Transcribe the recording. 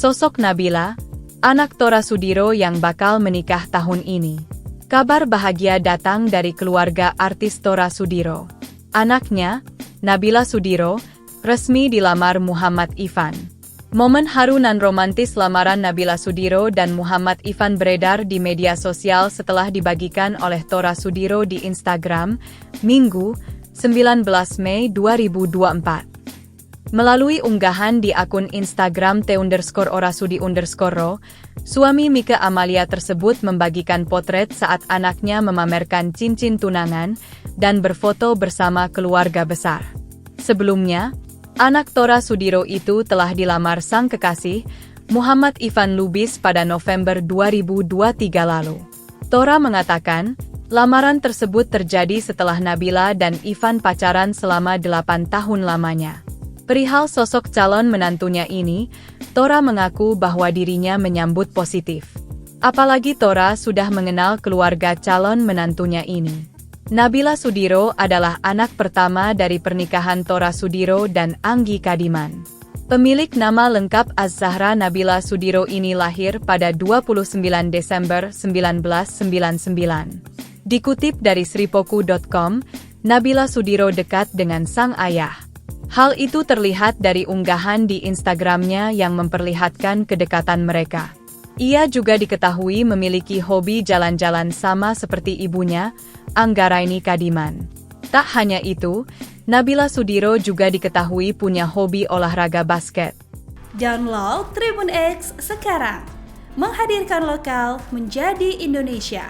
Sosok Nabila, anak Tora Sudiro yang bakal menikah tahun ini. Kabar bahagia datang dari keluarga artis Tora Sudiro. Anaknya, Nabila Sudiro, resmi dilamar Muhammad Ivan. Momen haru nan romantis lamaran Nabila Sudiro dan Muhammad Ivan beredar di media sosial setelah dibagikan oleh Tora Sudiro di Instagram, Minggu, 19 Mei 2024. Melalui unggahan di akun Instagram @orasudi_ro, suami Mika Amalia tersebut membagikan potret saat anaknya memamerkan cincin tunangan dan berfoto bersama keluarga besar. Sebelumnya, anak Tora Sudiro itu telah dilamar sang kekasih, Muhammad Ivan Lubis pada November 2023 lalu. Tora mengatakan, lamaran tersebut terjadi setelah Nabila dan Ivan pacaran selama 8 tahun lamanya. Perihal sosok calon menantunya ini, Tora mengaku bahwa dirinya menyambut positif. Apalagi Tora sudah mengenal keluarga calon menantunya ini. Nabila Sudiro adalah anak pertama dari pernikahan Tora Sudiro dan Anggi Kadiman. Pemilik nama lengkap Az-Zahra Nabila Sudiro ini lahir pada 29 Desember 1999. Dikutip dari sripoku.com, Nabila Sudiro dekat dengan sang ayah. Hal itu terlihat dari unggahan di Instagramnya yang memperlihatkan kedekatan mereka. Ia juga diketahui memiliki hobi jalan-jalan sama seperti ibunya, Anggraini Kadiman. Tak hanya itu, Nabila Sudiro juga diketahui punya hobi olahraga basket. Download Tribun X sekarang, menghadirkan lokal menjadi Indonesia.